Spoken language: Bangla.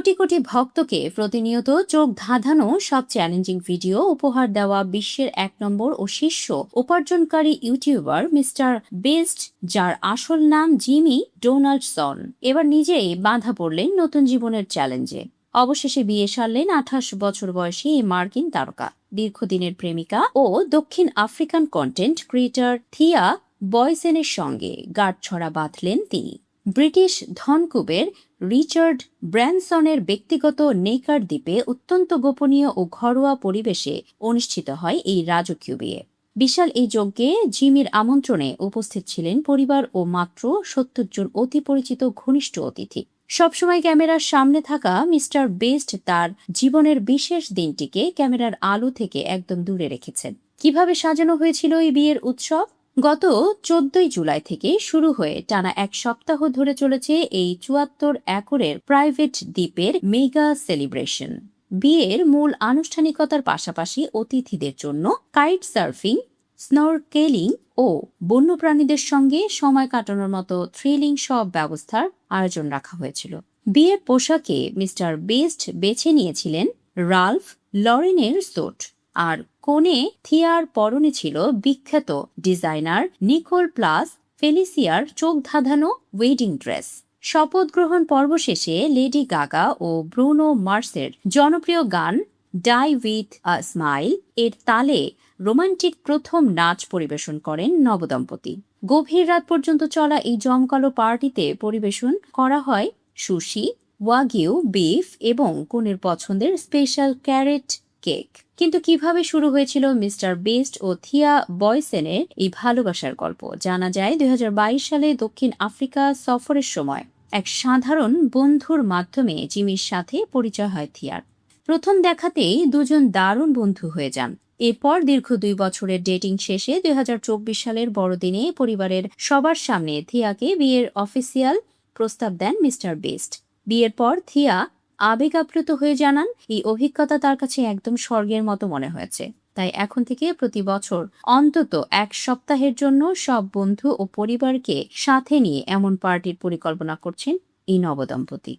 কোটি কোটি ভক্তকে প্রতিনিয়ত চোখ ধাঁধানো সব চ্যালেঞ্জিং ভিডিও উপহার দেওয়া বিশ্বের ১ নম্বর ও শীর্ষ উপার্জনকারী ইউটিউবার মিস্টার বেস্ট, যার আসল নাম জিমি ডোনাল্ডসন, এবার নিজেই বাঁধা পড়লেন নতুন জীবনের চ্যালেঞ্জে। অবশেষে বিয়ে সারলেন ২৮ বছর বয়সী এই মার্কিন তারকা। দীর্ঘদিনের প্রেমিকা ও দক্ষিণ আফ্রিকান কন্টেন্ট ক্রিয়েটর থিয়া বয়সেনের সঙ্গে গাঁটছড়া বাঁধলেন তিনি। ব্রিটিশ ধনকুবের রিচার্ড ব্র্যানসনের ব্যক্তিগত নেকার দ্বীপে অত্যন্ত গোপনীয় ও ঘরোয়া পরিবেশে অনুষ্ঠিত হয় এই রাজকীয় বিয়ে। বিশাল এই যজ্ঞে জিমির আমন্ত্রণে উপস্থিত ছিলেন পরিবার ও মাত্র ৭০ জন অতি পরিচিত ঘনিষ্ঠ অতিথি। সবসময় ক্যামেরার সামনে থাকা মিস্টার বেস্ট তার জীবনের বিশেষ দিনটিকে ক্যামেরার আলো থেকে একদম দূরে রেখেছেন। কিভাবে সাজানো হয়েছিল এই বিয়ের উৎসব? গত ১৪ জুলাই থেকে শুরু হয়ে টানা ১ সপ্তাহ ধরে চলেছে এই ৭৪ একরের প্রাইভেট দ্বীপের মেগা সেলিব্রেশন। বিয়ের মূল আনুষ্ঠানিকতার পাশাপাশি অতিথিদের জন্য কাইট সার্ফিং, স্নরকেলিং ও বন্যপ্রাণীদের সঙ্গে সময় কাটানোর মতো থ্রিলিং সব ব্যবস্থার আয়োজন রাখা হয়েছিল। বিয়ের পোশাকে মিস্টার বেস্ট বেছে নিয়েছিলেন রাল্ফ লরেনের স্যুট, আর কোণে থিয়ার পরনে ছিল বিখ্যাত ডিজাইনার নিকোল প্লাস ফেলিসিয়ার চোখ ধাঁধানো ওয়েডিং ড্রেস। শপথ গ্রহণ পর্ব শেষে লেডি গাগা ও ব্রুনো মার্সের জনপ্রিয় গান ডাই উইথ আ স্মাইল এর তালে রোমান্টিক প্রথম নাচ পরিবেশন করেন নবদম্পতি। গভীর রাত পর্যন্ত চলা এই জমকালো পার্টিতে পরিবেশন করা হয় সুশি, ওয়াগিউ বিফ এবং কনের পছন্দের স্পেশাল ক্যারেট কেক। কিন্তু কিভাবে শুরু হয়েছিল মিস্টার বেস্ট ও থিয়া বয়সেনের এই ভালোবাসার গল্প? জানা যায় ২০২২ সালে দক্ষিণ আফ্রিকা সফরের সময় এক সাধারণ বন্ধুর মাধ্যমে জিমির সাথে পরিচয় হয় থিয়ার। প্রথম দেখাতেই দুজন দারুণ বন্ধু হয়ে যান। এরপর দীর্ঘ ২ বছরের ডেটিং শেষে ২০২৪ সালের বড়দিনে পরিবারের সবার সামনে থিয়াকে বিয়ের অফিসিয়াল প্রস্তাব দেন মিস্টার বেস্ট। বিয়ের পর থিয়া আবেগ আপ্লুত হয়ে জানান, এই অভিজ্ঞতা তার কাছে একদম স্বর্গের মতো মনে হয়েছে। তাই এখন থেকে প্রতি বছর অন্তত ১ সপ্তাহের জন্য সব বন্ধু ও পরিবারকে সাথে নিয়ে এমন পার্টির পরিকল্পনা করছেন এই নবদম্পতি।